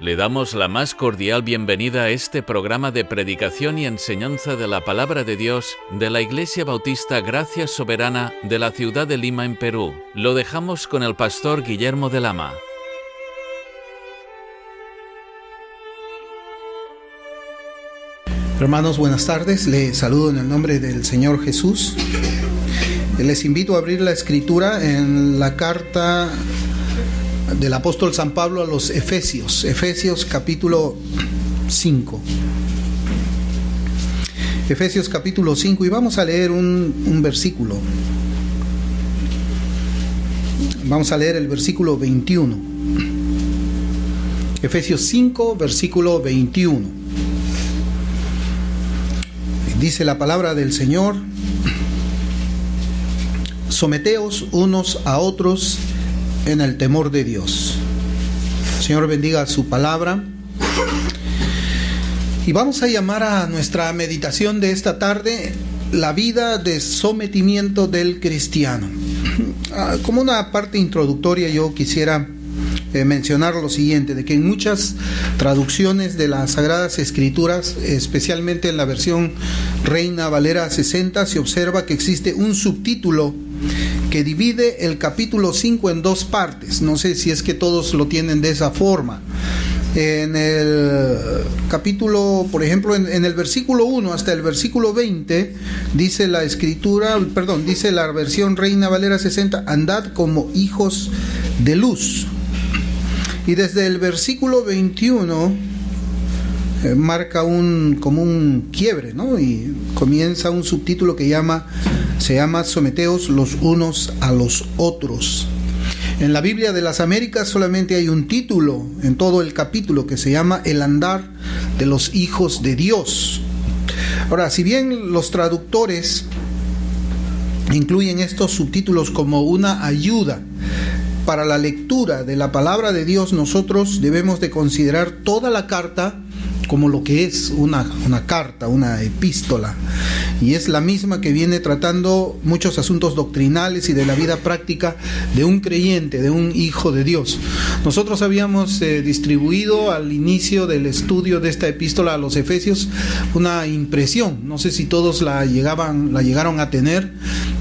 Le damos la más cordial bienvenida a este programa de predicación y enseñanza de la Palabra de Dios de la Iglesia Bautista Gracia Soberana de la ciudad de Lima, en Perú. Lo dejamos con el pastor Guillermo de Lama. Hermanos, buenas tardes. Les saludo en el nombre del Señor Jesús. Les invito a abrir la escritura en la carta del apóstol San Pablo a los Efesios, Efesios capítulo 5. Efesios capítulo 5, y vamos a leer un versículo. Vamos a leer el versículo 21. Efesios 5, versículo 21. Dice la palabra del Señor: someteos unos a otros en el temor de Dios. El Señor bendiga su palabra. Y vamos a llamar a nuestra meditación de esta tarde la vida de sometimiento del cristiano. Como una parte introductoria, yo quisiera mencionar lo siguiente, de que en muchas traducciones de las Sagradas Escrituras, especialmente en la versión Reina Valera 60, se observa que existe un subtítulo que divide el capítulo 5 en dos partes. No sé si es que todos lo tienen de esa forma. En el capítulo, por ejemplo, en el versículo 1 hasta el versículo 20, dice la dice la versión Reina Valera 60, andad como hijos de luz. Y desde el versículo 21 marca como un quiebre, ¿no? Y comienza un subtítulo que se llama someteos los unos a los otros. En la Biblia de las Américas solamente hay un título en todo el capítulo que se llama El andar de los hijos de Dios. Ahora, si bien los traductores incluyen estos subtítulos como una ayuda para la lectura de la palabra de Dios, nosotros debemos de considerar toda la carta como lo que es una carta, una epístola, y es la misma que viene tratando muchos asuntos doctrinales y de la vida práctica de un creyente, de un hijo de Dios. Nosotros habíamos distribuido al inicio del estudio de esta epístola a los Efesios una impresión, no sé si todos la llegaron a tener,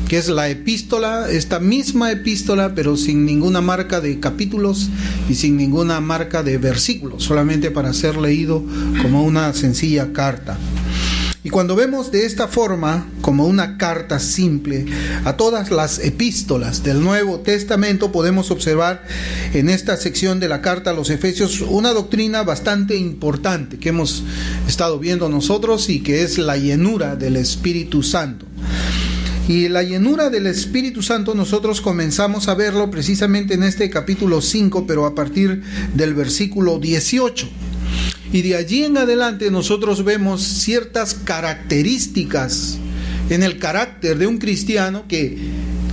que es la epístola, esta misma epístola, pero sin ninguna marca de capítulos y sin ninguna marca de versículos, solamente para ser leído como una sencilla carta. Y cuando vemos de esta forma, como una carta simple, a todas las epístolas del Nuevo Testamento, podemos observar en esta sección de la carta a los Efesios una doctrina bastante importante que hemos estado viendo nosotros, y que es la llenura del Espíritu Santo. Y la llenura del Espíritu Santo nosotros comenzamos a verlo precisamente en este capítulo 5, pero a partir del versículo 18. Y de allí en adelante nosotros vemos ciertas características en el carácter de un cristiano que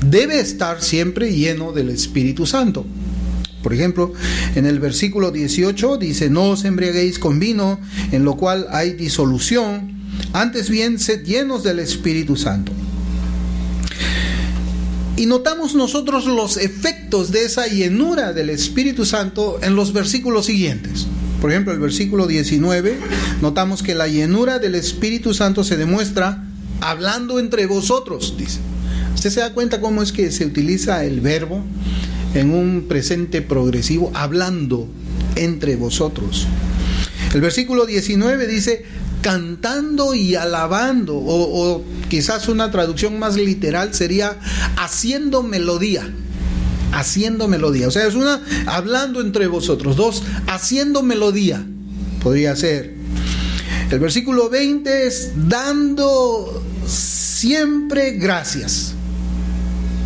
debe estar siempre lleno del Espíritu Santo. Por ejemplo, en el versículo 18 dice: no os embriaguéis con vino, en lo cual hay disolución, antes bien sed llenos del Espíritu Santo. Y notamos nosotros los efectos de esa llenura del Espíritu Santo en los versículos siguientes. Por ejemplo, el versículo 19, notamos que la llenura del Espíritu Santo se demuestra hablando entre vosotros, dice. ¿Usted se da cuenta cómo es que se utiliza el verbo en un presente progresivo? Hablando entre vosotros. El versículo 19 dice: cantando y alabando, o quizás una traducción más literal sería haciendo melodía. Haciendo melodía, o sea, es una hablando entre vosotros, dos haciendo melodía, podría ser. El versículo 20 es dando siempre gracias.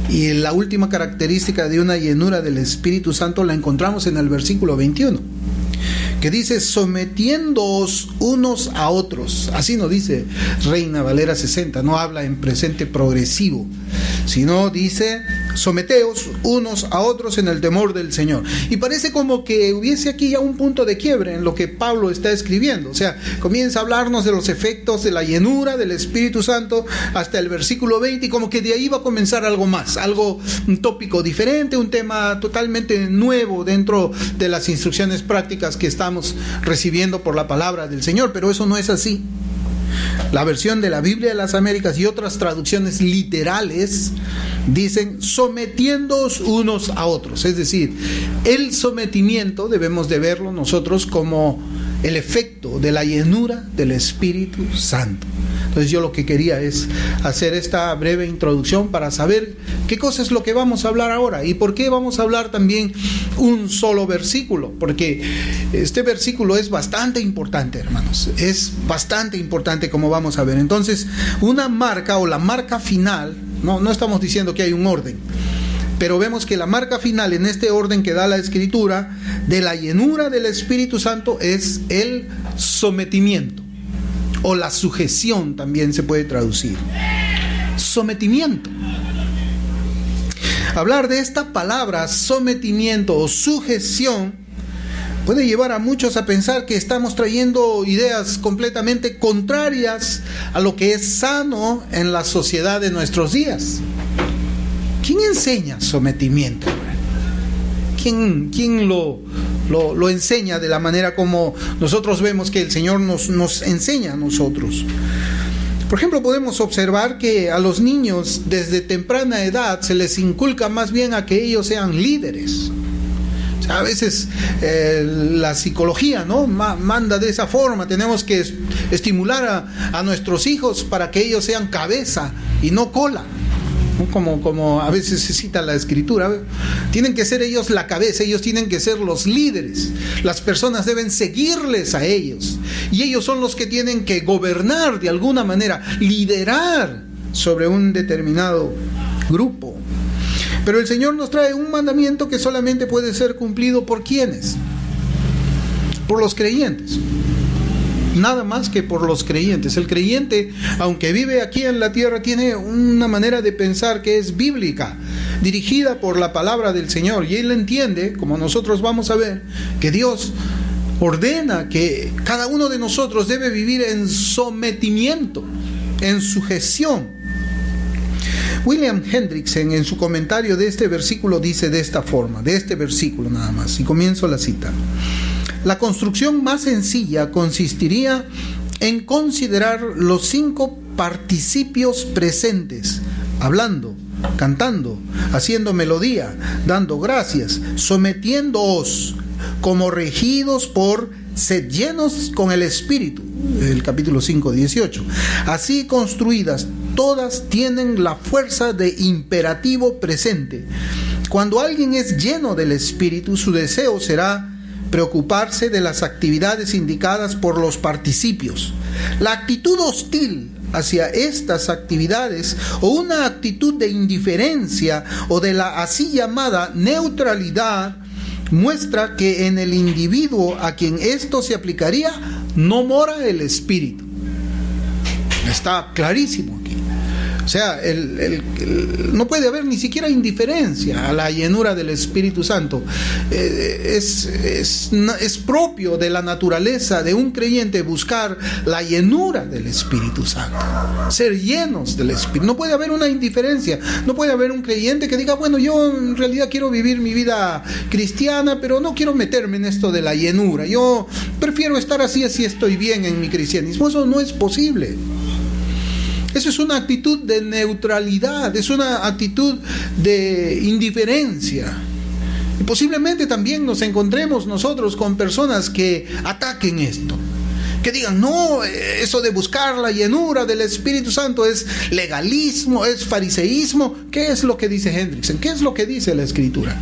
Y la última característica de una llenura del Espíritu Santo la encontramos en el versículo 21, que dice: sometiéndoos unos a otros. Así no dice Reina Valera 60, no habla en presente progresivo, sino dice: Someteos unos a otros en el temor del Señor. Y parece como que hubiese aquí ya un punto de quiebre en lo que Pablo está escribiendo. O sea, comienza a hablarnos de los efectos de la llenura del Espíritu Santo hasta el versículo 20, y como que de ahí va a comenzar algo más, un tópico diferente, un tema totalmente nuevo dentro de las instrucciones prácticas que estamos recibiendo por la palabra del Señor. Pero eso no es así. La versión de la Biblia de las Américas y otras traducciones literales dicen sometiéndoos unos a otros. Es decir, el sometimiento debemos de verlo nosotros como el efecto de la llenura del Espíritu Santo. Entonces yo lo que quería es hacer esta breve introducción para saber qué cosa es lo que vamos a hablar ahora y por qué vamos a hablar también un solo versículo, porque este versículo es bastante importante, hermanos, es bastante importante, como vamos a ver. Entonces, una marca o la marca final, no estamos diciendo que hay un orden, pero vemos que la marca final en este orden que da la Escritura de la llenura del Espíritu Santo es el sometimiento, o la sujeción también se puede traducir. Sometimiento. Hablar de esta palabra sometimiento o sujeción puede llevar a muchos a pensar que estamos trayendo ideas completamente contrarias a lo que es sano en la sociedad de nuestros días. ¿Quién enseña sometimiento? ¿Quién lo enseña de la manera como nosotros vemos que el Señor nos enseña a nosotros? Por ejemplo, podemos observar que a los niños desde temprana edad se les inculca más bien a que ellos sean líderes. O sea, a veces la psicología, ¿no?, manda de esa forma. Tenemos que estimular a nuestros hijos para que ellos sean cabeza y no cola. Como a veces se cita la Escritura, tienen que ser ellos la cabeza, ellos tienen que ser los líderes, las personas deben seguirles a ellos, y ellos son los que tienen que gobernar de alguna manera, liderar sobre un determinado grupo. Pero el Señor nos trae un mandamiento que solamente puede ser cumplido por ¿quiénes? Por los creyentes. Nada más que por los creyentes. El creyente, aunque vive aquí en la tierra, tiene una manera de pensar que es bíblica, dirigida por la palabra del Señor, y él entiende, como nosotros vamos a ver, que Dios ordena que cada uno de nosotros debe vivir en sometimiento, en sujeción. William Hendrickson, en su comentario de este versículo, dice de esta forma, de este versículo nada más, y comienzo la cita: la construcción más sencilla consistiría en considerar los 5 participios presentes: hablando, cantando, haciendo melodía, dando gracias, sometiéndoos, como regidos por sed llenos con el Espíritu. El capítulo 5, 18. Así construidas, todas tienen la fuerza de imperativo presente. Cuando alguien es lleno del Espíritu, su deseo será preocuparse de las actividades indicadas por los participios. La actitud hostil hacia estas actividades, o una actitud de indiferencia o de la así llamada neutralidad, muestra que en el individuo a quien esto se aplicaría no mora el Espíritu. Está clarísimo aquí. O sea, no puede haber ni siquiera indiferencia a la llenura del Espíritu Santo. Es propio de la naturaleza de un creyente buscar la llenura del Espíritu Santo, ser llenos del Espíritu. No puede haber una indiferencia. No puede haber un creyente que diga: bueno, yo en realidad quiero vivir mi vida cristiana, pero no quiero meterme en esto de la llenura. Yo prefiero estar así estoy bien en mi cristianismo. Eso no es posible. Eso es una actitud de neutralidad, es una actitud de indiferencia. Y posiblemente también nos encontremos nosotros con personas que ataquen esto, que digan: no, eso de buscar la llenura del Espíritu Santo es legalismo, es fariseísmo. ¿Qué es lo que dice Hendrickson? ¿Qué es lo que dice la Escritura?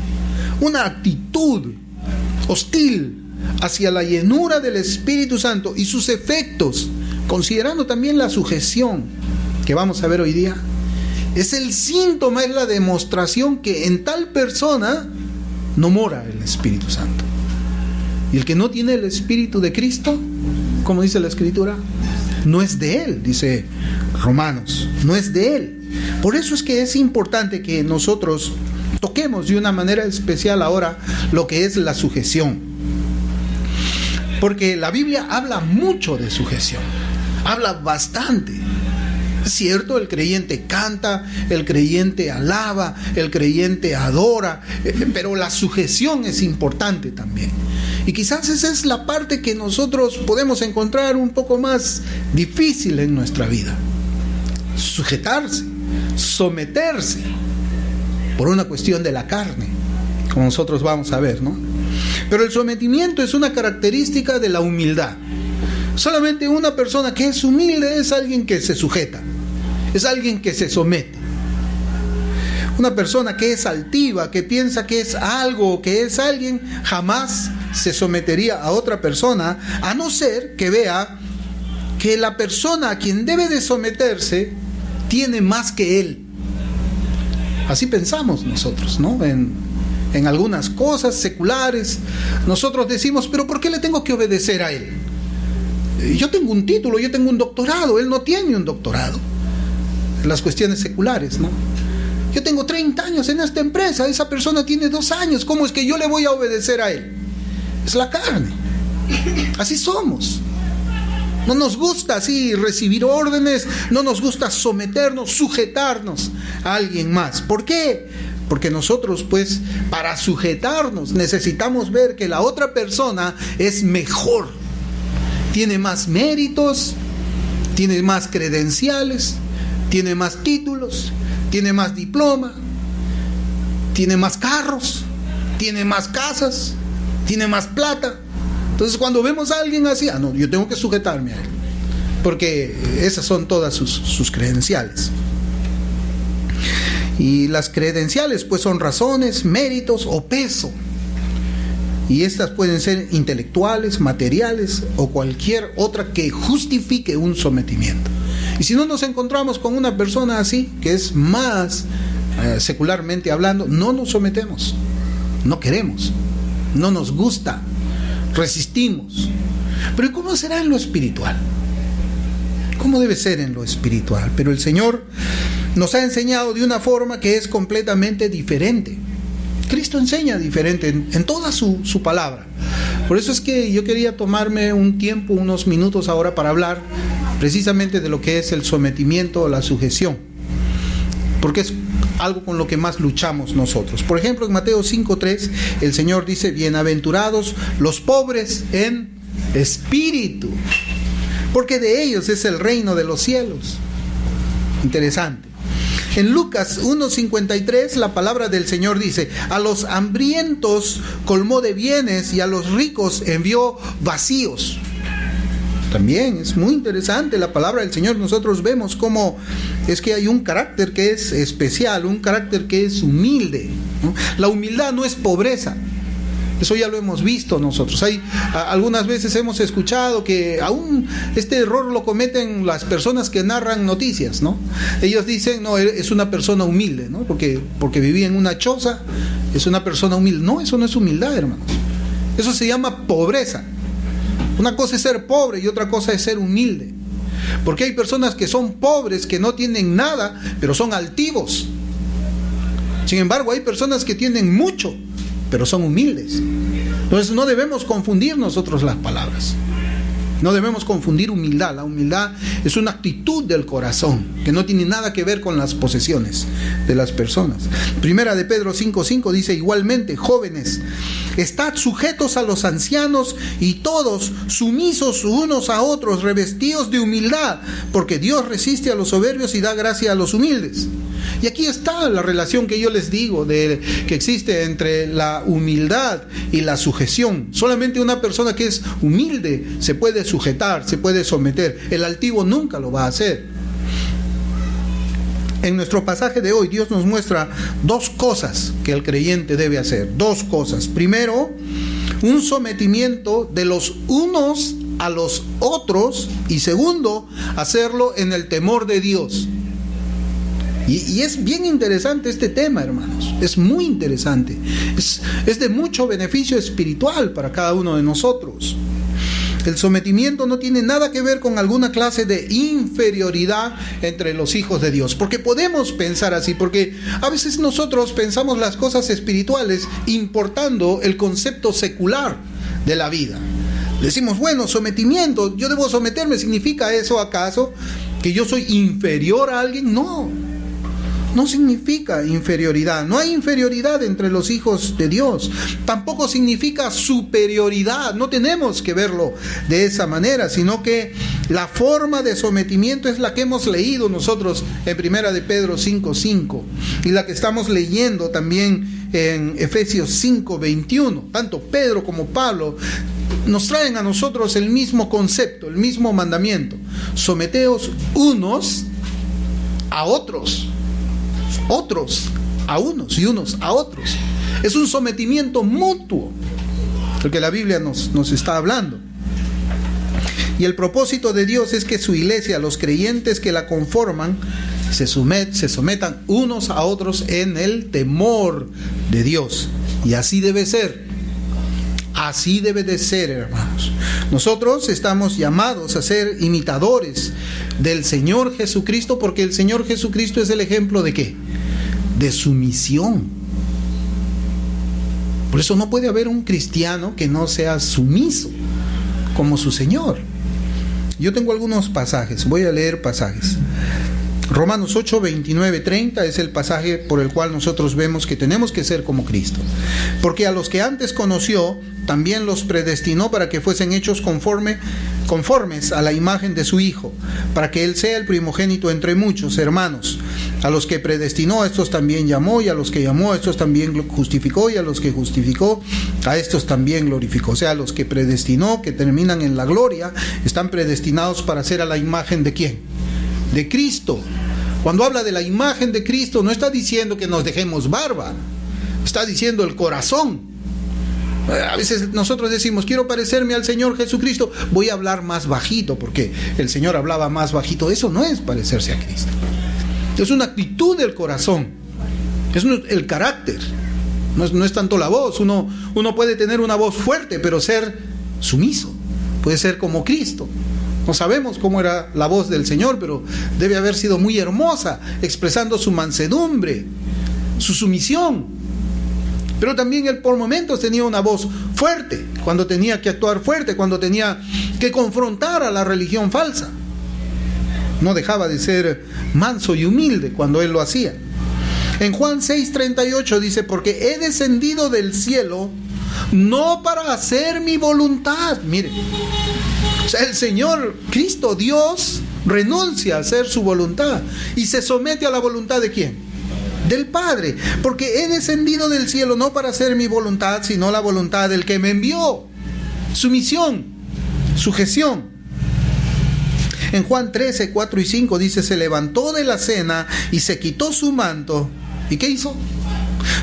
Una actitud hostil hacia la llenura del Espíritu Santo y sus efectos, considerando también la sujeción que vamos a ver hoy día, es el síntoma, es la demostración que en tal persona no mora el Espíritu Santo. Y el que no tiene el Espíritu de Cristo, como dice la Escritura, no es de él, dice Romanos, no es de él. Por eso es que es importante que nosotros toquemos de una manera especial ahora lo que es la sujeción. Porque la Biblia habla mucho de sujeción, habla bastante. Es cierto, el creyente canta, el creyente alaba, el creyente adora, pero la sujeción es importante también. Y quizás esa es la parte que nosotros podemos encontrar un poco más difícil en nuestra vida. Sujetarse, someterse, por una cuestión de la carne, como nosotros vamos a ver, ¿no? Pero el sometimiento es una característica de la humildad. Solamente una persona que es humilde es alguien que se sujeta, es alguien que se somete. Una persona que es altiva, que piensa que es algo, que es alguien, jamás se sometería a otra persona, a no ser que vea que la persona a quien debe de someterse tiene más que él. Así pensamos nosotros, ¿no? En algunas cosas seculares, nosotros decimos, pero ¿por qué le tengo que obedecer a él? Yo tengo un título, yo tengo un doctorado, él no tiene un doctorado. Las cuestiones seculares, ¿no? Yo tengo 30 años en esta empresa, esa persona tiene 2 años, ¿cómo es que yo le voy a obedecer a él? Es la carne. Así somos. No nos gusta así recibir órdenes, no nos gusta someternos, sujetarnos a alguien más. ¿Por qué? Porque nosotros, pues, para sujetarnos necesitamos ver que la otra persona es mejor, tiene más méritos, tiene más credenciales, tiene más títulos, tiene más diploma, tiene más carros, tiene más casas, tiene más plata. Entonces cuando vemos a alguien así, no, yo tengo que sujetarme a él, porque esas son todas sus credenciales. Y las credenciales pues son razones, méritos o peso. Y estas pueden ser intelectuales, materiales o cualquier otra que justifique un sometimiento. Y si no nos encontramos con una persona así, que es más secularmente hablando, no nos sometemos, no queremos, no nos gusta, resistimos. Pero ¿cómo será en lo espiritual? ¿Cómo debe ser en lo espiritual? Pero el Señor nos ha enseñado de una forma que es completamente diferente. Cristo enseña diferente en toda su palabra. Por eso es que yo quería tomarme un tiempo, unos minutos ahora para hablar precisamente de lo que es el sometimiento o la sujeción, porque es algo con lo que más luchamos nosotros. Por ejemplo, en Mateo 5:3 el Señor dice: bienaventurados los pobres en espíritu, porque de ellos es el reino de los cielos. Interesante. En Lucas 1:53 la palabra del Señor dice: a los hambrientos colmó de bienes y a los ricos envió vacíos. También es muy interesante la palabra del Señor. Nosotros vemos cómo es que hay un carácter que es especial, un carácter que es humilde, ¿no? La humildad no es pobreza. Eso ya lo hemos visto nosotros. Algunas veces hemos escuchado que aún este error lo cometen las personas que narran noticias, ¿no? Ellos dicen, no, es una persona humilde, ¿no? Porque vivía en una choza, es una persona humilde. No, eso no es humildad, hermanos. Eso se llama pobreza. Una cosa es ser pobre y otra cosa es ser humilde. Porque hay personas que son pobres, que no tienen nada, pero son altivos. Sin embargo, hay personas que tienen mucho, pero son humildes. Entonces no debemos confundir nosotros las palabras. No debemos confundir humildad. La humildad es una actitud del corazón que no tiene nada que ver con las posesiones de las personas. Primera de Pedro 5:5 dice: igualmente, jóvenes, estad sujetos a los ancianos y todos sumisos unos a otros, revestidos de humildad, porque Dios resiste a los soberbios y da gracia a los humildes. Y aquí está la relación que yo les digo que existe entre la humildad y la sujeción. Solamente una persona que es humilde se puede sujetar, se puede someter. El altivo nunca lo va a hacer. En nuestro pasaje de hoy, Dios nos muestra 2 cosas que el creyente debe hacer. 2 cosas. Primero, un sometimiento de los unos a los otros. Y segundo, hacerlo en el temor de Dios. Y es bien interesante este tema, hermanos. Es muy interesante. Es de mucho beneficio espiritual para cada uno de nosotros. El sometimiento no tiene nada que ver con alguna clase de inferioridad entre los hijos de Dios, porque podemos pensar así, porque a veces nosotros pensamos las cosas espirituales importando el concepto secular de la vida. Decimos, bueno, sometimiento, yo debo someterme, ¿significa eso acaso que yo soy inferior a alguien? No significa inferioridad. No hay inferioridad entre los hijos de Dios. Tampoco significa superioridad. No tenemos que verlo de esa manera, sino que la forma de sometimiento es la que hemos leído nosotros en 1 de Pedro 5:5 y la que estamos leyendo también en Efesios 5:21. Tanto Pedro como Pablo nos traen a nosotros el mismo concepto, el mismo mandamiento. Someteos unos a otros. Otros a unos y unos a otros. Es un sometimiento mutuo el que la Biblia nos está hablando. Y el propósito de Dios es que su iglesia, los creyentes que la conforman, se sometan unos a otros en el temor de Dios. Y así debe ser. Así debe de ser, hermanos. Nosotros estamos llamados a ser imitadores del Señor Jesucristo, porque el Señor Jesucristo es el ejemplo ¿de qué? De sumisión. Por eso no puede haber un cristiano que no sea sumiso como su Señor. Yo tengo algunos pasajes, voy a leer pasajes. Romanos 8, 29, 30 es el pasaje por el cual nosotros vemos que tenemos que ser como Cristo. Porque a los que antes conoció, también los predestinó para que fuesen hechos conformes a la imagen de su Hijo, para que Él sea el primogénito entre muchos hermanos. A los que predestinó, a estos también llamó, y a los que llamó, a estos también justificó, y a los que justificó, a estos también glorificó. O sea, a los que predestinó, que terminan en la gloria, están predestinados para ser a la imagen ¿de quién? De Cristo. Cuando habla de la imagen de Cristo, no está diciendo que nos dejemos barba, está diciendo el corazón. A veces nosotros decimos, quiero parecerme al Señor Jesucristo, voy a hablar más bajito, porque el Señor hablaba más bajito. Eso no es parecerse a Cristo. Es una actitud del corazón, es el carácter, no es tanto la voz. Uno puede tener una voz fuerte, pero ser sumiso, puede ser como Cristo. No sabemos cómo era la voz del Señor, pero debe haber sido muy hermosa, expresando su mansedumbre, su sumisión. Pero también Él por momentos tenía una voz fuerte, cuando tenía que actuar fuerte, cuando tenía que confrontar a la religión falsa. No dejaba de ser manso y humilde cuando Él lo hacía. En Juan 6:38 dice, porque he descendido del cielo no para hacer mi voluntad. Mire, o sea, el Señor Cristo, Dios, renuncia a hacer su voluntad y se somete a la voluntad ¿de quién? Del Padre. Porque he descendido del cielo no para hacer mi voluntad, sino la voluntad del que me envió. Sumisión, sujeción. En Juan 13, 4 y 5 dice, se levantó de la cena y se quitó su manto. ¿Y qué hizo?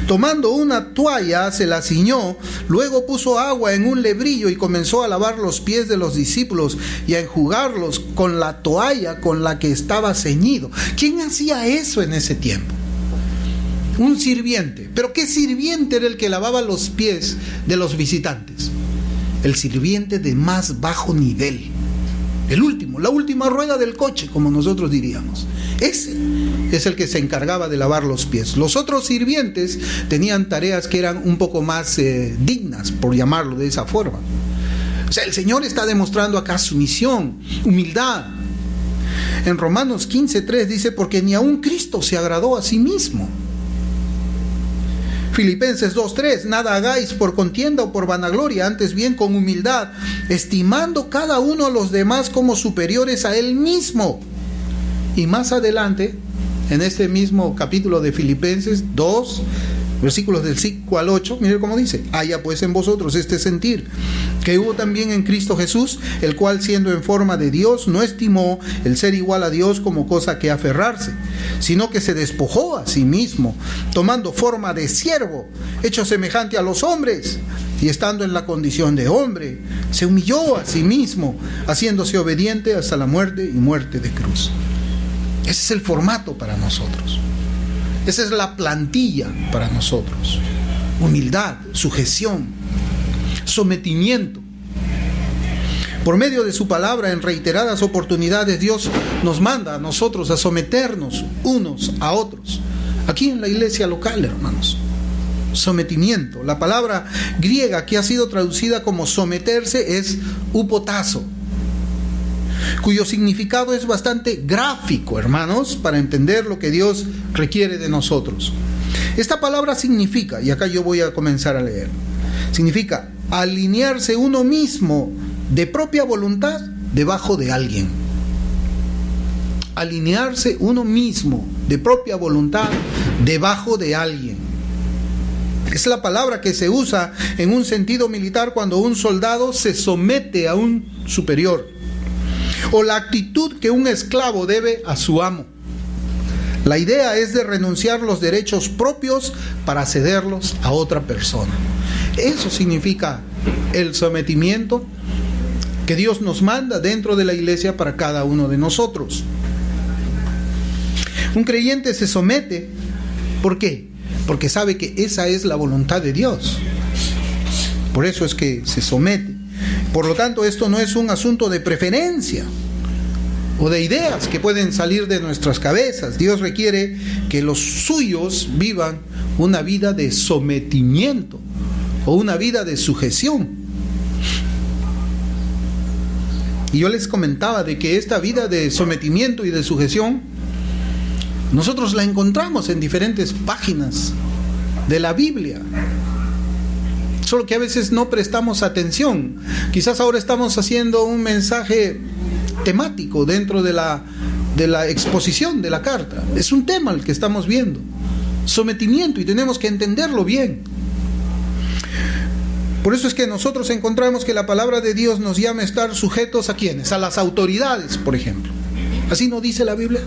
Tomando una toalla, se la ciñó, luego puso agua en un lebrillo y comenzó a lavar los pies de los discípulos y a enjugarlos con la toalla con la que estaba ceñido. ¿Quién hacía eso en ese tiempo? Un sirviente. ¿Pero qué sirviente era el que lavaba los pies de los visitantes? El sirviente de más bajo nivel. El último, la última rueda del coche, como nosotros diríamos. Ese es el que se encargaba de lavar los pies. Los otros sirvientes tenían tareas que eran un poco más dignas, por llamarlo de esa forma. O sea, el Señor está demostrando acá sumisión, humildad. En Romanos 15:3 dice, porque ni aun Cristo se agradó a sí mismo. Filipenses 2:3, nada hagáis por contienda o por vanagloria, antes bien con humildad, estimando cada uno a los demás como superiores a él mismo. Y más adelante, en este mismo capítulo de Filipenses 2, versículos del 5 al 8, mire cómo dice, haya pues en vosotros este sentir, que hubo también en Cristo Jesús, el cual siendo en forma de Dios, no estimó el ser igual a Dios como cosa que aferrarse, sino que se despojó a sí mismo, tomando forma de siervo, hecho semejante a los hombres, y estando en la condición de hombre, se humilló a sí mismo, haciéndose obediente hasta la muerte y muerte de cruz. Ese es el formato para nosotros. Esa es la plantilla para nosotros. Humildad, sujeción, sometimiento. Por medio de su palabra, en reiteradas oportunidades, Dios nos manda a nosotros a someternos unos a otros. Aquí en la iglesia local, hermanos. Sometimiento. La palabra griega que ha sido traducida como someterse es hupotazo, cuyo significado es bastante gráfico, hermanos, para entender lo que Dios requiere de nosotros. Esta palabra significa, y acá yo voy a comenzar a leer, significa alinearse uno mismo de propia voluntad debajo de alguien. Alinearse uno mismo de propia voluntad debajo de alguien. Es la palabra que se usa en un sentido militar cuando un soldado se somete a un superior, o la actitud que un esclavo debe a su amo. La idea es de renunciar los derechos propios para cederlos a otra persona. Eso significa el sometimiento que Dios nos manda dentro de la iglesia para cada uno de nosotros. Un creyente se somete, ¿por qué? Porque sabe que esa es la voluntad de Dios. Por eso es que se somete. Por lo tanto, esto no es un asunto de preferencia o de ideas que pueden salir de nuestras cabezas. Dios requiere que los suyos vivan una vida de sometimiento o una vida de sujeción. Y yo les comentaba de que esta vida de sometimiento y de sujeción nosotros la encontramos en diferentes páginas de la Biblia, solo que a veces no prestamos atención. Quizás ahora estamos haciendo un mensaje temático dentro de la exposición de la carta. Es un tema el que estamos viendo, sometimiento, y tenemos que entenderlo bien. Por eso es que nosotros encontramos que la palabra de Dios nos llama a estar sujetos a ¿quiénes? A las autoridades, por ejemplo. ¿Así no dice la Biblia?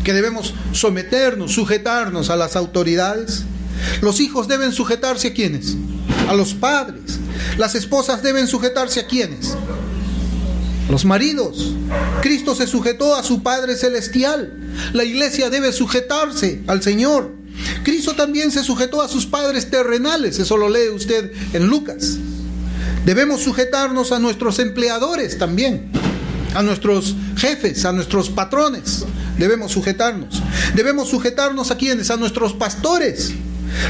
Que debemos someternos, sujetarnos a las autoridades. Los hijos deben sujetarse a ¿quiénes? A los padres. Las esposas deben sujetarse a ¿quiénes? Los maridos. Cristo se sujetó a su Padre Celestial. La iglesia debe sujetarse al Señor. Cristo también se sujetó a sus padres terrenales. Eso lo lee usted en Lucas. Debemos sujetarnos a nuestros empleadores también, a nuestros jefes, a nuestros patrones. Debemos sujetarnos. Debemos sujetarnos a ¿quiénes? A nuestros pastores.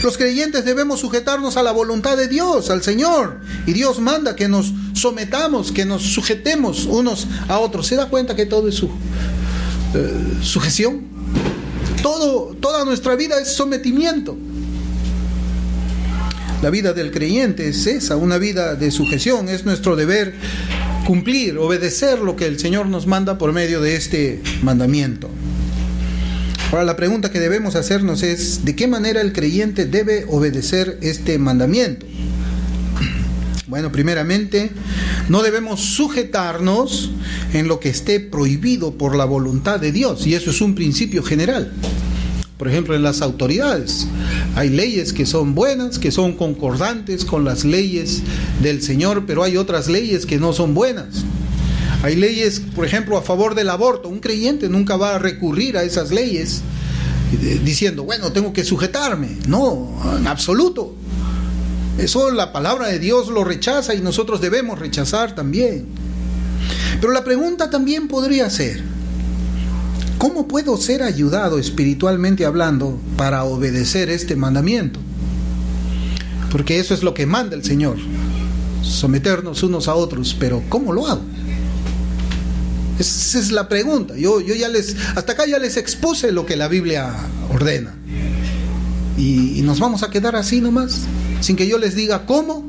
Los creyentes debemos sujetarnos a la voluntad de Dios, al Señor. Y Dios manda que nos sometamos, que nos sujetemos unos a otros. ¿Se da cuenta que todo es sujeción? Toda nuestra vida es sometimiento. La vida del creyente es esa, una vida de sujeción. Es nuestro deber cumplir, obedecer lo que el Señor nos manda por medio de este mandamiento. Ahora, la pregunta que debemos hacernos es: ¿de qué manera el creyente debe obedecer este mandamiento? Bueno, primeramente, no debemos sujetarnos en lo que esté prohibido por la voluntad de Dios, y eso es un principio general. Por ejemplo, en las autoridades hay leyes que son buenas, que son concordantes con las leyes del Señor, pero hay otras leyes que no son buenas. Hay leyes, por ejemplo, a favor del aborto. Un creyente nunca va a recurrir a esas leyes diciendo, bueno, tengo que sujetarme. No, en absoluto. Eso la palabra de Dios lo rechaza y nosotros debemos rechazar también. Pero la pregunta también podría ser: ¿cómo puedo ser ayudado espiritualmente hablando para obedecer este mandamiento? Porque eso es lo que manda el Señor, someternos unos a otros. Pero ¿cómo lo hago? Esa es la pregunta. Yo ya hasta acá ya les expuse lo que la Biblia ordena. Y nos vamos a quedar así nomás, sin que yo les diga cómo.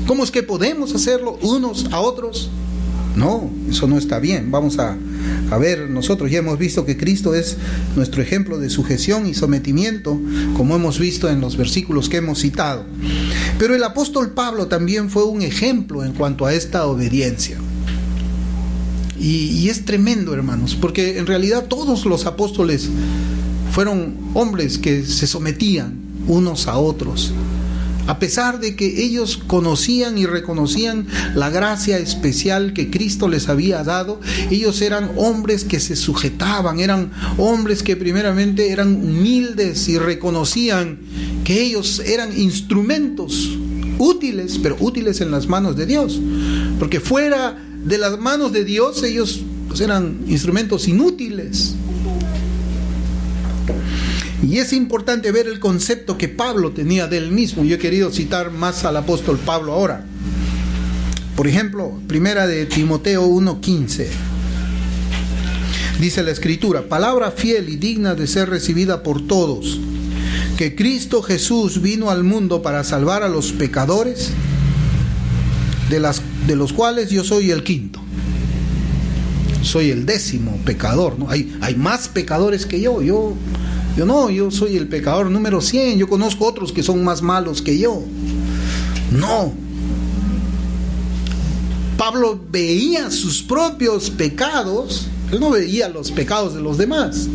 ¿Cómo es que podemos hacerlo unos a otros? No, eso no está bien. Vamos a ver, nosotros ya hemos visto que Cristo es nuestro ejemplo de sujeción y sometimiento, como hemos visto en los versículos que hemos citado. Pero el apóstol Pablo también fue un ejemplo en cuanto a esta obediencia. Y es tremendo, hermanos, porque en realidad todos los apóstoles fueron hombres que se sometían unos a otros. A pesar de que ellos conocían y reconocían la gracia especial que Cristo les había dado, ellos eran hombres que se sujetaban, eran hombres que primeramente eran humildes y reconocían que ellos eran instrumentos útiles, pero útiles en las manos de Dios, porque fuera de las manos de Dios ellos pues eran instrumentos inútiles. Y es importante ver el concepto que Pablo tenía de él mismo. Yo he querido citar más al apóstol Pablo ahora. Por ejemplo, primera de Timoteo 1:15. Dice la Escritura: palabra fiel y digna de ser recibida por todos, que Cristo Jesús vino al mundo para salvar a los pecadores, de los cuales yo soy el quinto. Soy el 10º pecador, ¿no? Hay más pecadores que yo soy el pecador número 100. Yo conozco otros que son más malos que yo. No. Pablo veía sus propios pecados. Él no veía los pecados de los demás.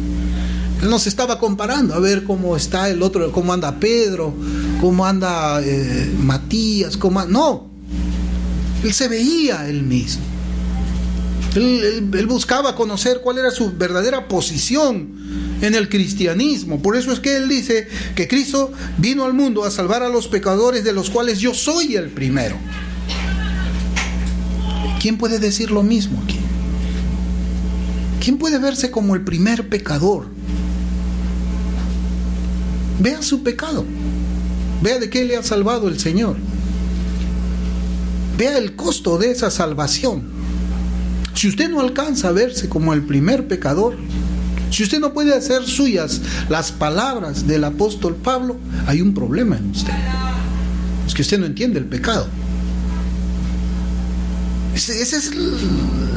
Él no se estaba comparando a ver cómo está el otro, cómo anda Pedro, cómo anda Matías, no. Él se veía él mismo. Él buscaba conocer cuál era su verdadera posición en el cristianismo. Por eso es que él dice que Cristo vino al mundo a salvar a los pecadores, de los cuales yo soy el primero. ¿Quién puede decir lo mismo aquí? ¿Quién puede verse como el primer pecador? Vea su pecado. Vea de qué le ha salvado el Señor. Vea el costo de esa salvación. Si usted no alcanza a verse como el primer pecador, si usted no puede hacer suyas las palabras del apóstol Pablo, hay un problema en usted. Es que usted no entiende el pecado.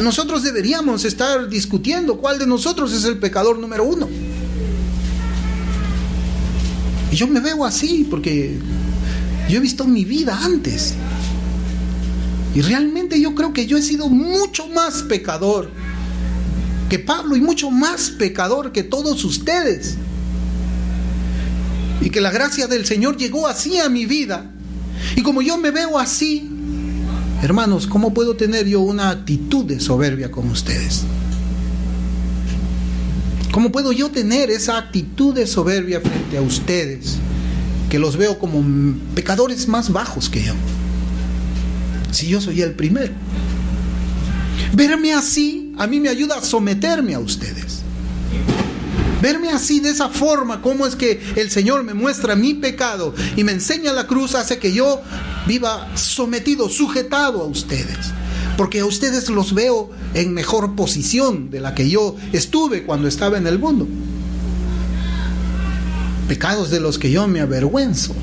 Nosotros deberíamos estar discutiendo cuál de nosotros es el pecador número 1. Y yo me veo así porque yo he visto mi vida antes. Y realmente yo creo que yo he sido mucho más pecador que Pablo y mucho más pecador que todos ustedes. Y que la gracia del Señor llegó así a mi vida. Y como yo me veo así, hermanos, ¿cómo puedo tener yo una actitud de soberbia con ustedes? ¿Cómo puedo yo tener esa actitud de soberbia frente a ustedes, que los veo como pecadores más bajos que yo? Si yo soy el primero. Verme así a mí me ayuda a someterme a ustedes. Verme así, de esa forma, cómo es que el Señor me muestra mi pecado y me enseña la cruz, hace que yo viva sometido, sujetado a ustedes. Porque a ustedes los veo en mejor posición de la que yo estuve cuando estaba en el mundo. Pecados de los que yo me avergüenzo.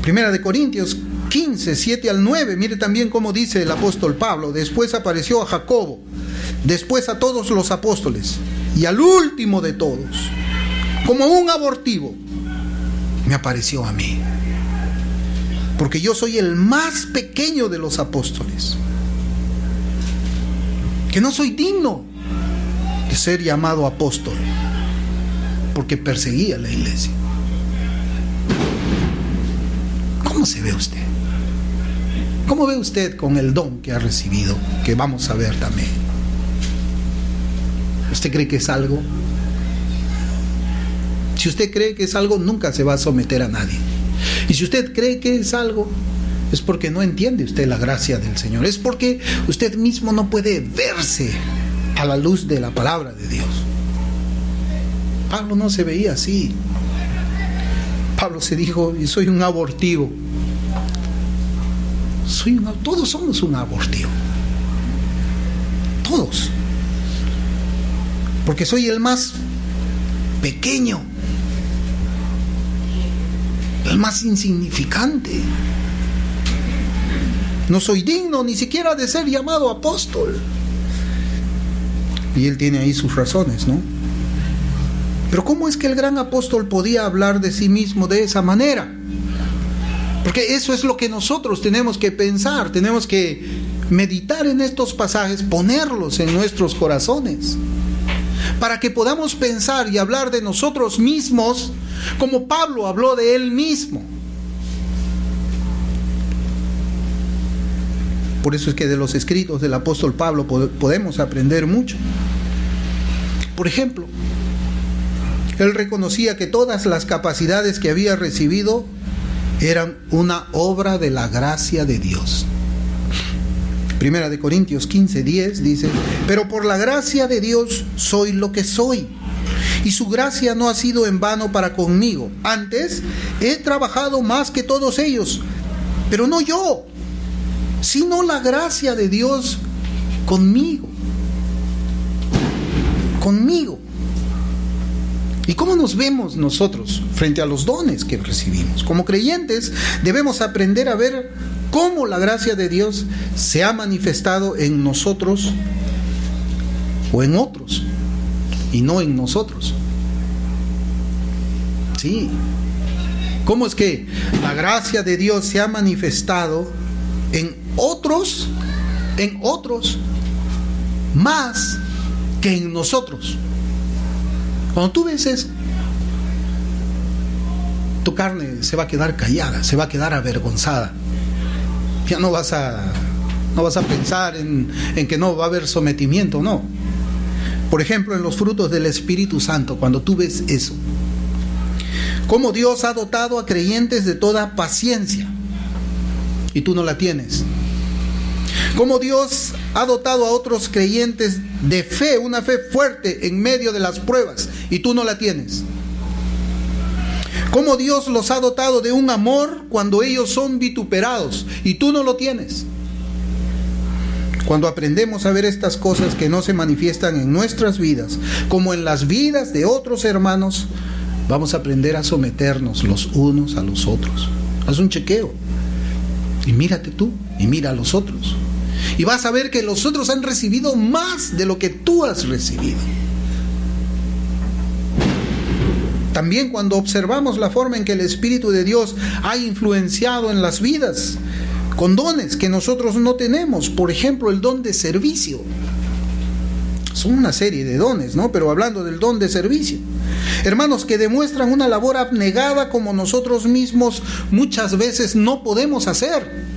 Primera de Corintios 15, 7 al 9, mire también cómo dice el apóstol Pablo: después apareció a Jacobo, después a todos los apóstoles, y al último de todos, como un abortivo, me apareció a mí, porque yo soy el más pequeño de los apóstoles, que no soy digno de ser llamado apóstol, porque perseguía la iglesia. ¿Cómo se ve usted? ¿Cómo ve usted con el don que ha recibido? Que vamos a ver también. ¿Usted cree que es algo? Si usted cree que es algo, nunca se va a someter a nadie. Y si usted cree que es algo, es porque no entiende usted la gracia del Señor. Es porque usted mismo no puede verse a la luz de la palabra de Dios. Pablo no se veía así. Pablo se dijo: yo soy un abortivo. Todos somos un abortivo. Todos. Porque soy el más pequeño, el más insignificante. No soy digno ni siquiera de ser llamado apóstol. Y él tiene ahí sus razones, ¿no? Pero ¿cómo es que el gran apóstol podía hablar de sí mismo de esa manera? Porque eso es lo que nosotros tenemos que pensar, tenemos que meditar en estos pasajes, ponerlos en nuestros corazones, para que podamos pensar y hablar de nosotros mismos como Pablo habló de él mismo. Por eso es que de los escritos del apóstol Pablo podemos aprender mucho. Por ejemplo, Él reconocía que todas las capacidades que había recibido eran una obra de la gracia de Dios. Primera de Corintios 15:10 dice: pero por la gracia de Dios soy lo que soy, y su gracia no ha sido en vano para conmigo. Antes he trabajado más que todos ellos, pero no yo, sino la gracia de Dios conmigo. ¿Y cómo nos vemos nosotros frente a los dones que recibimos? Como creyentes debemos aprender a ver cómo la gracia de Dios se ha manifestado en nosotros o en otros, y no en nosotros. Sí. ¿Cómo es que la gracia de Dios se ha manifestado en otros más que en nosotros? Cuando tú ves eso, tu carne se va a quedar callada, se va a quedar avergonzada. Ya no vas a pensar en que no va a haber sometimiento, no. Por ejemplo, en los frutos del Espíritu Santo, cuando tú ves eso, cómo Dios ha dotado a creyentes de toda paciencia y tú no la tienes. Cómo Dios ha dotado a otros creyentes de fe, una fe fuerte en medio de las pruebas, y tú no la tienes. Cómo Dios los ha dotado de un amor cuando ellos son vituperados, y tú no lo tienes. Cuando aprendemos a ver estas cosas que no se manifiestan en nuestras vidas, como en las vidas de otros hermanos, vamos a aprender a someternos los unos a los otros. Haz un chequeo y mírate tú y mira a los otros. Y vas a ver que los otros han recibido más de lo que tú has recibido. También cuando observamos la forma en que el Espíritu de Dios ha influenciado en las vidas, con dones que nosotros no tenemos. Por ejemplo, el don de servicio. Son una serie de dones, ¿no? Pero hablando del don de servicio. Hermanos que demuestran una labor abnegada como nosotros mismos muchas veces no podemos hacer.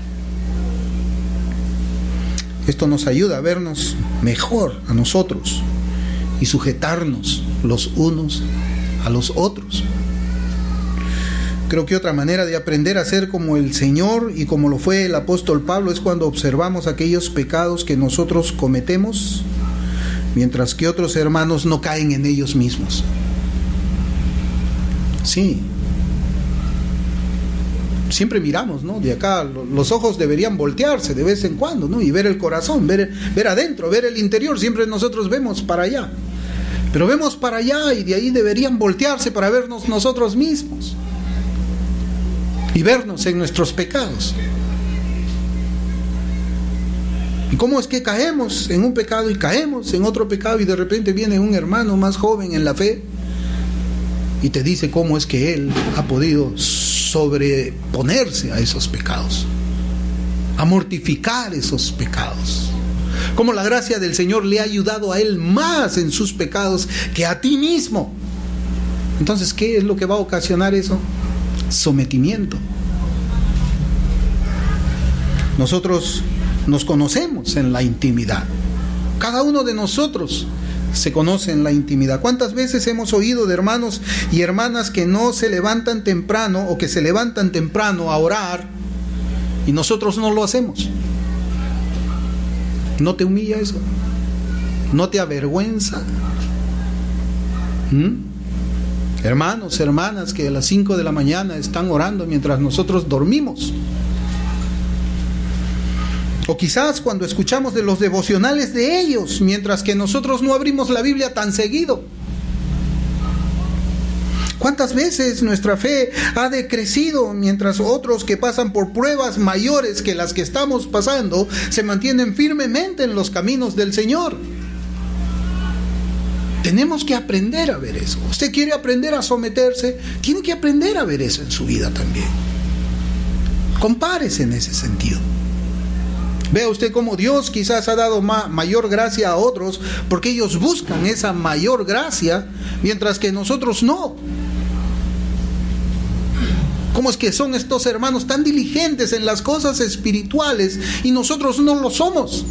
Esto nos ayuda a vernos mejor a nosotros y sujetarnos los unos a los otros. Creo que otra manera de aprender a ser como el Señor y como lo fue el apóstol Pablo es cuando observamos aquellos pecados que nosotros cometemos, mientras que otros hermanos no caen en ellos mismos. Sí. Siempre miramos, ¿no? De acá los ojos deberían voltearse de vez en cuando, ¿no? Y ver el corazón, ver adentro, ver el interior. Siempre nosotros vemos para allá. Pero vemos para allá y de ahí deberían voltearse para vernos nosotros mismos. Y vernos en nuestros pecados. ¿Y cómo es que caemos en un pecado y caemos en otro pecado y de repente viene un hermano más joven en la fe y te dice cómo es que él ha podido sobreponerse a esos pecados, a mortificar esos pecados? Cómo la gracia del Señor le ha ayudado a él más en sus pecados que a ti mismo. Entonces, ¿qué es lo que va a ocasionar eso? Sometimiento. Nosotros nos conocemos en la intimidad. Cada uno de nosotros se conoce en la intimidad. ¿Cuántas veces hemos oído de hermanos y hermanas que no se levantan temprano o que se levantan temprano a orar y nosotros no lo hacemos? ¿No te humilla eso? ¿No te avergüenza? Hermanos, hermanas que a las 5 de la mañana están orando mientras nosotros dormimos. O quizás cuando escuchamos de los devocionales de ellos, mientras que nosotros no abrimos la Biblia tan seguido. ¿Cuántas veces nuestra fe ha decrecido mientras otros que pasan por pruebas mayores que las que estamos pasando se mantienen firmemente en los caminos del Señor? Tenemos que aprender a ver eso. Usted quiere aprender a someterse, tiene que aprender a ver eso en su vida también. Compárese en ese sentido. Vea usted cómo Dios quizás ha dado mayor gracia a otros porque ellos buscan esa mayor gracia, mientras que nosotros no. ¿Cómo es que son estos hermanos tan diligentes en las cosas espirituales y nosotros no lo somos?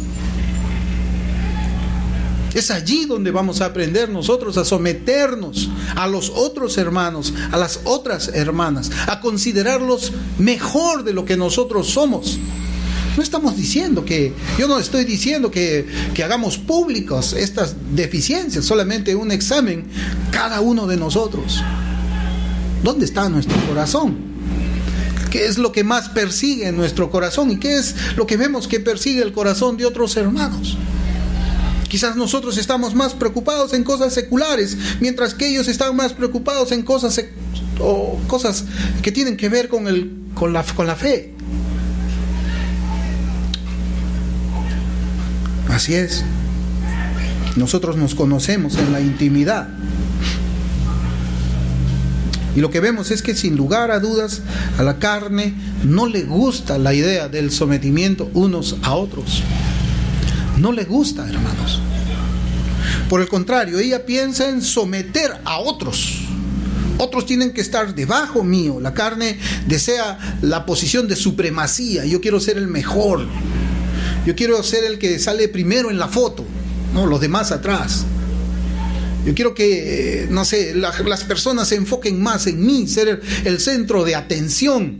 Es allí donde vamos a aprender nosotros a someternos a los otros hermanos, a las otras hermanas, a considerarlos mejor de lo que nosotros somos. No estamos diciendo yo no estoy diciendo que hagamos públicos estas deficiencias, solamente un examen cada uno de nosotros. ¿Dónde está nuestro corazón? ¿Qué es lo que más persigue en nuestro corazón? ¿Y qué es lo que vemos que persigue el corazón de otros hermanos? Quizás nosotros estamos más preocupados en cosas seculares, mientras que ellos están más preocupados en cosas que tienen que ver con la fe. Así es. Nosotros nos conocemos en la intimidad. Y lo que vemos es que sin lugar a dudas a la carne no le gusta la idea del sometimiento unos a otros. No le gusta, hermanos. Por el contrario, ella piensa en someter a otros. Otros tienen que estar debajo mío. La carne desea la posición de supremacía. Yo quiero ser el mejor. Yo quiero ser el que sale primero en la foto, no los demás atrás. Yo quiero que, las personas se enfoquen más en mí, ser el centro de atención.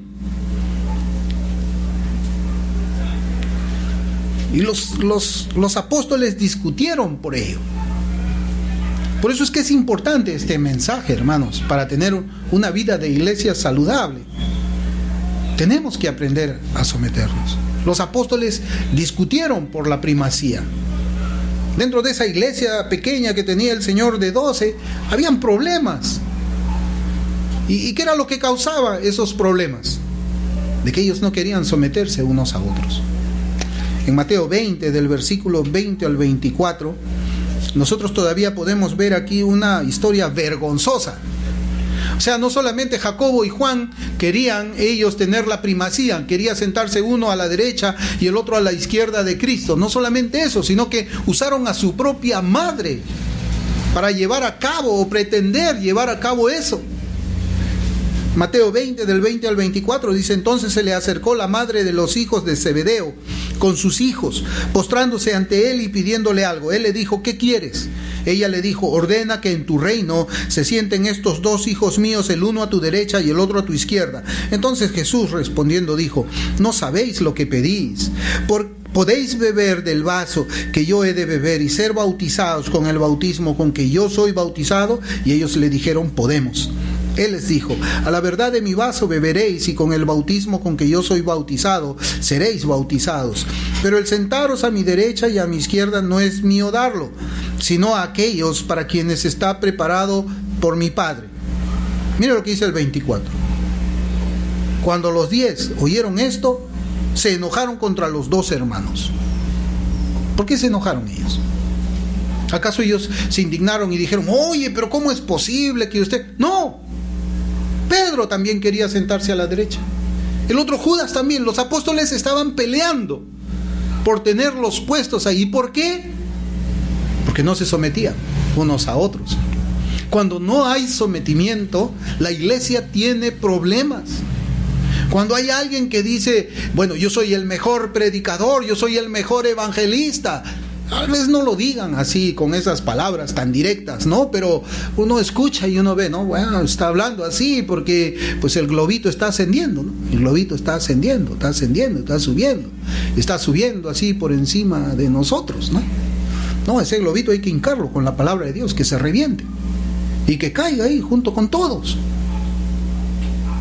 Y los apóstoles discutieron por ello. Por eso es que es importante este mensaje, hermanos, para tener una vida de iglesia saludable. Tenemos que aprender a someternos. Los apóstoles discutieron por la primacía. Dentro de esa iglesia pequeña que tenía el Señor de 12, habían problemas. ¿Y qué era lo que causaba esos problemas? De que ellos no querían someterse unos a otros. En Mateo 20, del versículo 20 al 24, nosotros todavía podemos ver aquí una historia vergonzosa. O sea, no solamente Jacobo y Juan querían ellos tener la primacía, quería sentarse uno a la derecha y el otro a la izquierda de Cristo. No solamente eso, sino que usaron a su propia madre para llevar a cabo o pretender llevar a cabo eso. Mateo 20, del 20 al 24, dice: entonces se le acercó la madre de los hijos de Zebedeo con sus hijos, postrándose ante él y pidiéndole algo. Él le dijo: ¿qué quieres? Ella le dijo: ordena que en tu reino se sienten estos dos hijos míos, el uno a tu derecha y el otro a tu izquierda. Entonces Jesús respondiendo dijo: no sabéis lo que pedís. ¿Podéis beber del vaso que yo he de beber y ser bautizados con el bautismo con que yo soy bautizado? Y ellos le dijeron: podemos. Él les dijo: a la verdad de mi vaso beberéis, y con el bautismo con que yo soy bautizado seréis bautizados. Pero el sentaros a mi derecha y a mi izquierda no es mío darlo, sino a aquellos para quienes está preparado por mi Padre. Mira lo que dice el 24. Cuando los 10 oyeron esto, se enojaron contra los dos hermanos. ¿Por qué se enojaron ellos? ¿Acaso ellos se indignaron y dijeron: oye, pero ¿cómo es posible que usted...? No. Pedro también quería sentarse a la derecha. El otro Judas también. Los apóstoles estaban peleando por tenerlos puestos ahí. ¿Por qué? Porque no se sometían unos a otros. Cuando no hay sometimiento, la iglesia tiene problemas. Cuando hay alguien que dice: bueno, yo soy el mejor predicador, yo soy el mejor evangelista. Tal vez no lo digan así con esas palabras tan directas, ¿no? Pero uno escucha y uno ve, ¿no? Bueno, está hablando así porque pues el globito está ascendiendo, ¿no? El globito está ascendiendo, está subiendo así por encima de nosotros, ¿no? No, ese globito hay que hincarlo con la palabra de Dios, que se reviente y que caiga ahí junto con todos.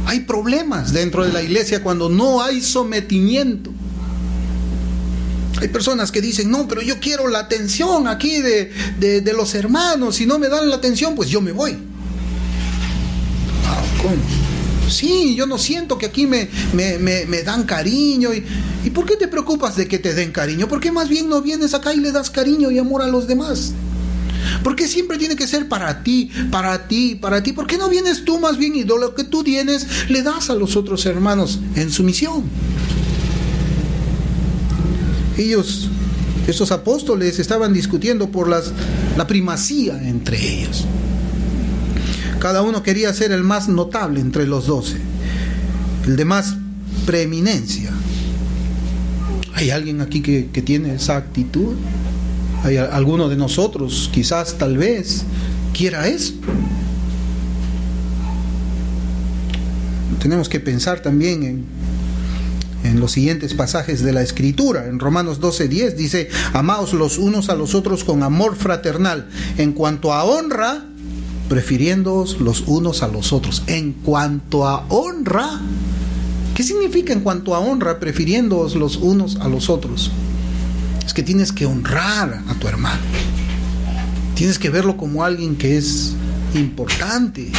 Hay problemas dentro de la iglesia cuando no hay sometimiento. Hay personas que dicen: no, pero yo quiero la atención aquí de los hermanos. Si no me dan la atención, pues yo me voy. ¿Cómo? Sí, yo no siento que aquí me dan cariño. ¿Y por qué te preocupas de que te den cariño? ¿Por qué más bien no vienes acá y le das cariño y amor a los demás? ¿Por qué siempre tiene que ser para ti? ¿Por qué no vienes tú más bien y de lo que tú tienes le das a los otros hermanos en su misión? Estos apóstoles estaban discutiendo por la primacía entre ellos. Cada uno quería ser el más notable entre los 12, el de más preeminencia. ¿Hay alguien aquí que tiene esa actitud? Hay alguno de nosotros, quizás, tal vez, quiera eso. Tenemos que pensar también en los siguientes pasajes de la Escritura. En Romanos 12:10 dice: amaos los unos a los otros con amor fraternal. En cuanto a honra, prefiriéndoos los unos a los otros. En cuanto a honra, ¿qué significa en cuanto a honra, prefiriéndoos los unos a los otros? Es que tienes que honrar a tu hermano. Tienes que verlo como alguien que es importante.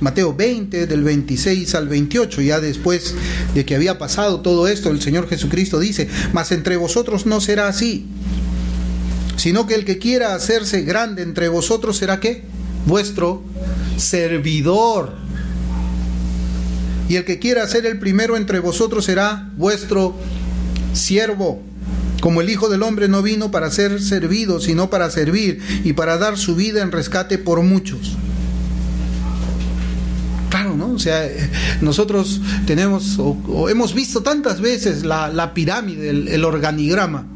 Mateo 20, del 26 al 28, ya después de que había pasado todo esto, el Señor Jesucristo dice: mas entre vosotros no será así, sino que el que quiera hacerse grande entre vosotros será ¿qué? Vuestro servidor. Y el que quiera ser el primero entre vosotros será vuestro siervo. Como el Hijo del Hombre no vino para ser servido, sino para servir y para dar su vida en rescate por muchos. Claro, ¿no? O sea, nosotros tenemos o hemos visto tantas veces la pirámide, el organigrama.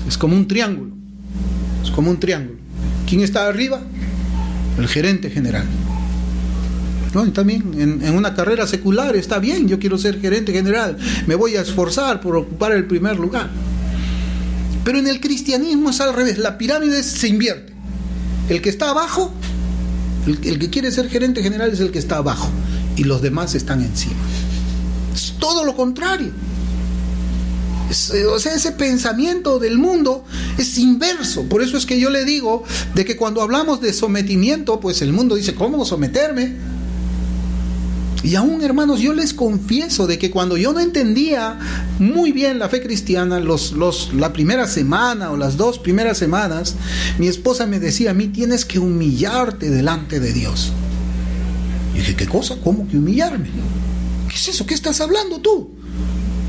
Es como un triángulo. Es como un triángulo. ¿Quién está arriba? El gerente general. ¿No? Y también en una carrera secular está bien, yo quiero ser gerente general, me voy a esforzar por ocupar el primer lugar. Pero en el cristianismo es al revés, la pirámide se invierte. El que está abajo, el que quiere ser gerente general es el que está abajo y los demás están encima. Es todo lo contrario. O sea, ese pensamiento del mundo es inverso. Por eso es que yo le digo de que cuando hablamos de sometimiento, pues el mundo dice: ¿cómo someterme? Y aún, hermanos, yo les confieso de que cuando yo no entendía muy bien la fe cristiana, la primera semana o las 2 primeras semanas, mi esposa me decía a mí: tienes que humillarte delante de Dios. Y dije: ¿qué cosa? ¿Cómo que humillarme? ¿Qué es eso? ¿Qué estás hablando tú?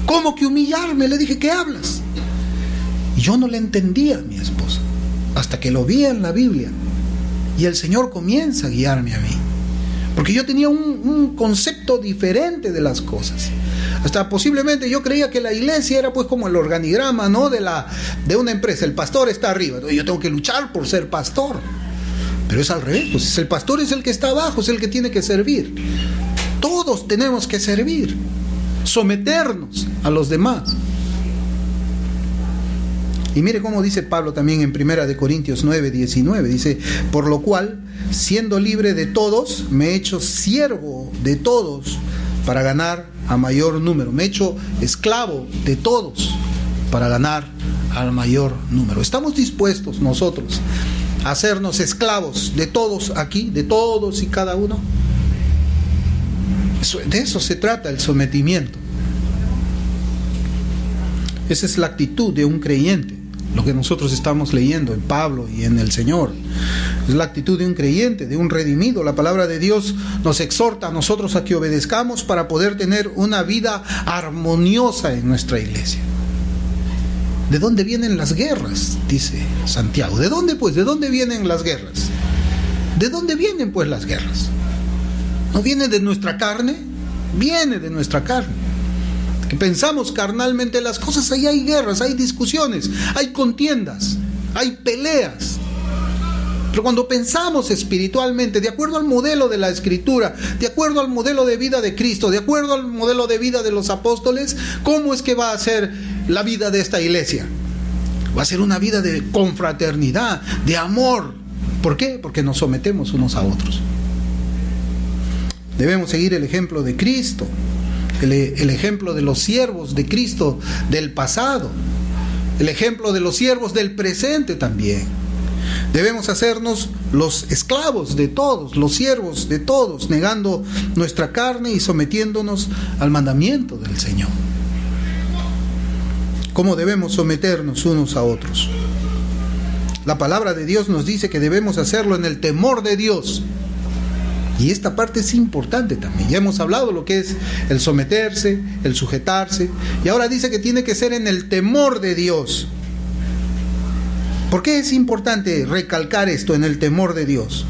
¿Cómo que humillarme? Le dije: ¿qué hablas? Y yo no le entendía a mi esposa, hasta que lo vi en la Biblia. Y el Señor comienza a guiarme a mí. Porque yo tenía un concepto diferente de las cosas. Hasta posiblemente yo creía que la iglesia era pues como el organigrama, ¿no? de una empresa. El pastor está arriba. Yo tengo que luchar por ser pastor. Pero es al revés. Pues el pastor es el que está abajo, es el que tiene que servir. Todos tenemos que servir. Someternos a los demás. Y mire cómo dice Pablo también en 1 Corintios 9:19. Dice: por lo cual, siendo libre de todos, me he hecho siervo de todos para ganar a mayor número. Me he hecho esclavo de todos para ganar al mayor número. ¿Estamos dispuestos nosotros a hacernos esclavos de todos aquí, de todos y cada uno? De eso se trata el sometimiento. Esa es la actitud de un creyente. Lo que nosotros estamos leyendo en Pablo y en el Señor es la actitud de un creyente, de un redimido. La palabra de Dios nos exhorta a nosotros a que obedezcamos para poder tener una vida armoniosa en nuestra iglesia. ¿De dónde vienen las guerras?, dice Santiago. ¿De dónde pues? ¿De dónde vienen las guerras? ¿De dónde vienen pues las guerras? ¿No viene de nuestra carne? Viene de nuestra carne. Que pensamos carnalmente las cosas, ahí hay guerras, hay discusiones, hay contiendas, hay peleas. Pero cuando pensamos espiritualmente, de acuerdo al modelo de la Escritura, de acuerdo al modelo de vida de Cristo, de acuerdo al modelo de vida de los apóstoles, ¿cómo es que va a ser la vida de esta iglesia? Va a ser una vida de confraternidad, de amor. ¿Por qué? Porque nos sometemos unos a otros. Debemos seguir el ejemplo de Cristo. El ejemplo de los siervos de Cristo del pasado, el ejemplo de los siervos del presente también. Debemos hacernos los esclavos de todos, los siervos de todos, negando nuestra carne y sometiéndonos al mandamiento del Señor. ¿Cómo debemos someternos unos a otros? La palabra de Dios nos dice que debemos hacerlo en el temor de Dios. Y esta parte es importante también. Ya hemos hablado lo que es el someterse, el sujetarse. Y ahora dice que tiene que ser en el temor de Dios. ¿Por qué es importante recalcar esto, en el temor de Dios?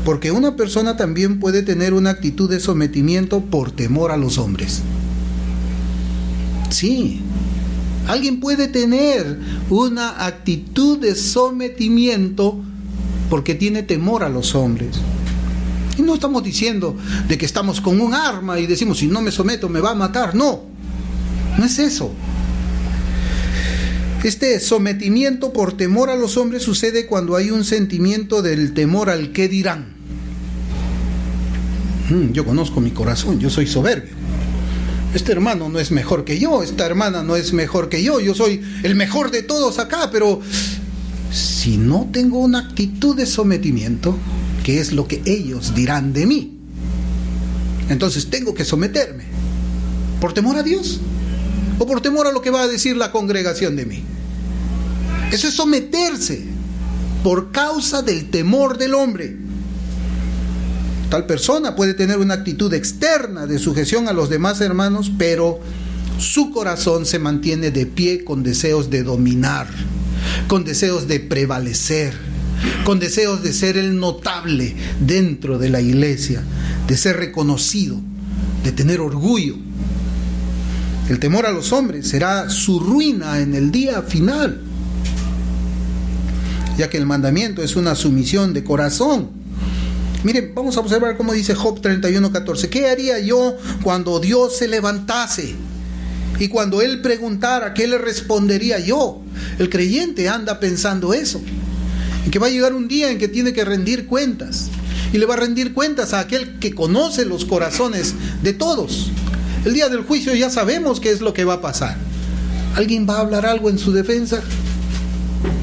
Porque una persona también puede tener una actitud de sometimiento por temor a los hombres. Sí. Alguien puede tener una actitud de sometimiento porque tiene temor a los hombres. Y no estamos diciendo de que estamos con un arma y decimos, si no me someto me va a matar. No, no es eso. Este sometimiento por temor a los hombres sucede cuando hay un sentimiento del temor al qué dirán. Yo conozco mi corazón, yo soy soberbio. Este hermano no es mejor que yo, esta hermana no es mejor que yo soy el mejor de todos acá, pero si no tengo una actitud de sometimiento, ¿qué es lo que ellos dirán de mí? Entonces tengo que someterme. ¿Por temor a Dios? ¿O por temor a lo que va a decir la congregación de mí? Eso es someterse por causa del temor del hombre. Tal persona puede tener una actitud externa de sujeción a los demás hermanos, pero su corazón se mantiene de pie con deseos de dominar, con deseos de prevalecer, con deseos de ser el notable dentro de la iglesia, de ser reconocido, de tener orgullo. El temor a los hombres será su ruina en el día final, ya que el mandamiento es una sumisión de corazón. Miren, vamos a observar cómo dice Job 31:14. ¿Qué haría yo cuando Dios se levantase? Y cuando Él preguntara, ¿qué le respondería yo? El creyente anda pensando eso, en que va a llegar un día en que tiene que rendir cuentas, y le va a rendir cuentas a aquel que conoce los corazones de todos. El día del juicio ya sabemos qué es lo que va a pasar. ¿Alguien va a hablar algo en su defensa?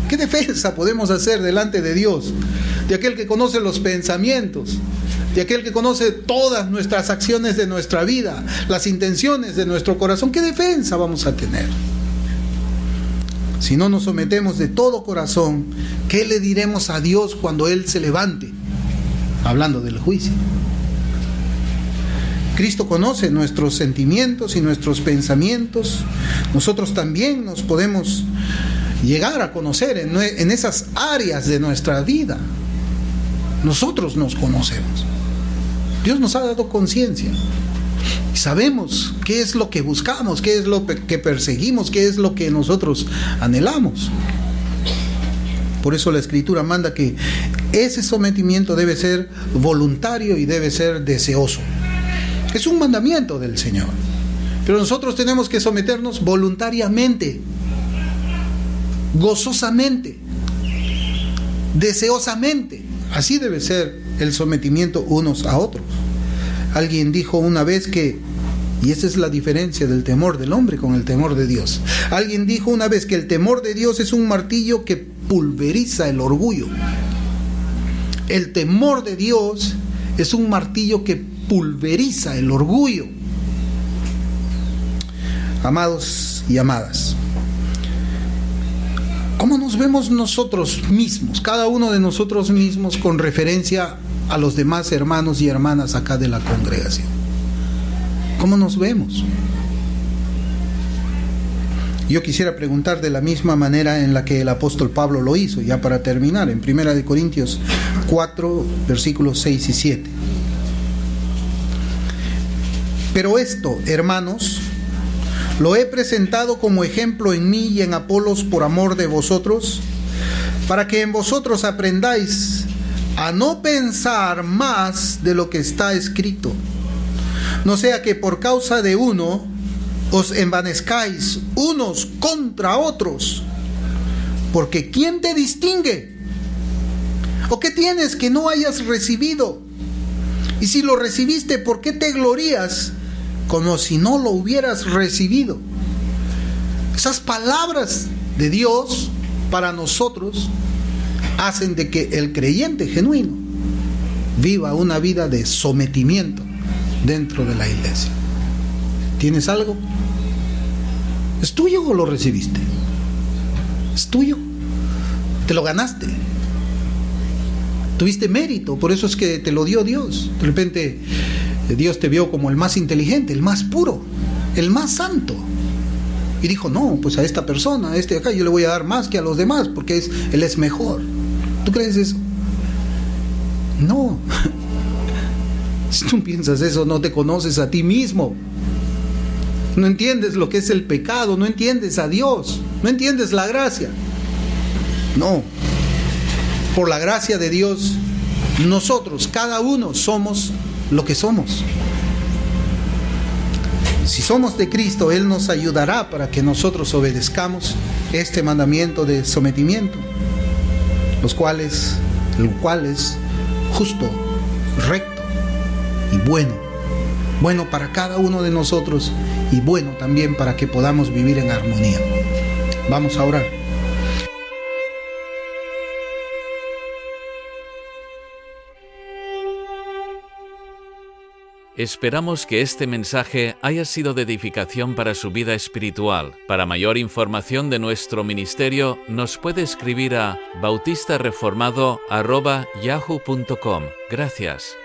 ¿Qué defensa podemos hacer delante de Dios? De aquel que conoce los pensamientos, de aquel que conoce todas nuestras acciones de nuestra vida, las intenciones de nuestro corazón. ¿Qué defensa vamos a tener? Si no nos sometemos de todo corazón, ¿qué le diremos a Dios cuando Él se levante? Hablando del juicio. Cristo conoce nuestros sentimientos y nuestros pensamientos. Nosotros también nos podemos llegar a conocer en esas áreas de nuestra vida. Nosotros nos conocemos. Dios nos ha dado conciencia y sabemos qué es lo que buscamos, qué es lo que perseguimos, qué es lo que nosotros anhelamos. Por eso la Escritura manda que ese sometimiento debe ser voluntario y debe ser deseoso. Es un mandamiento del Señor, pero nosotros tenemos que someternos voluntariamente, gozosamente, deseosamente. Así debe ser el sometimiento unos a otros. Alguien dijo una vez que, y esa es la diferencia del temor del hombre con el temor de Dios. Alguien dijo una vez que el temor de Dios es un martillo que pulveriza el orgullo. El temor de Dios es un martillo que pulveriza el orgullo. Amados y amadas, ¿cómo nos vemos nosotros mismos, cada uno de nosotros mismos, con referencia a los demás hermanos y hermanas acá de la congregación? ¿Cómo nos vemos? Yo quisiera preguntar de la misma manera en la que el apóstol Pablo lo hizo, ya para terminar, en 1 Corintios 4, versículos 6 y 7. Pero esto, hermanos, lo he presentado como ejemplo en mí y en Apolos por amor de vosotros, para que en vosotros aprendáis a no pensar más de lo que está escrito, no sea que por causa de uno os envanezcáis unos contra otros, porque ¿quién te distingue? ¿O qué tienes que no hayas recibido? Y si lo recibiste, ¿por qué te glorías como si no lo hubieras recibido? Esas palabras de Dios para nosotros hacen de que el creyente genuino viva una vida de sometimiento dentro de la iglesia. ¿Tienes algo? ¿Es tuyo o lo recibiste? ¿Es tuyo? ¿Te lo ganaste? ¿Tuviste mérito? Por eso es que te lo dio Dios. De repente Dios te vio como el más inteligente, el más puro, el más santo, y dijo, no, pues a esta persona, a este de acá, yo le voy a dar más que a los demás, porque él es mejor. ¿Tú crees eso? No. Si tú piensas eso, no te conoces a ti mismo. No entiendes lo que es el pecado, no entiendes a Dios, no entiendes la gracia. No, por la gracia de Dios, nosotros, cada uno, somos lo que somos. Si somos de Cristo, Él nos ayudará para que nosotros obedezcamos este mandamiento de sometimiento, lo cual es justo, recto y bueno para cada uno de nosotros y bueno también para que podamos vivir en armonía. Vamos a orar. Esperamos que este mensaje haya sido de edificación para su vida espiritual. Para mayor información de nuestro ministerio, nos puede escribir a bautistareformado@yahoo.com. Gracias.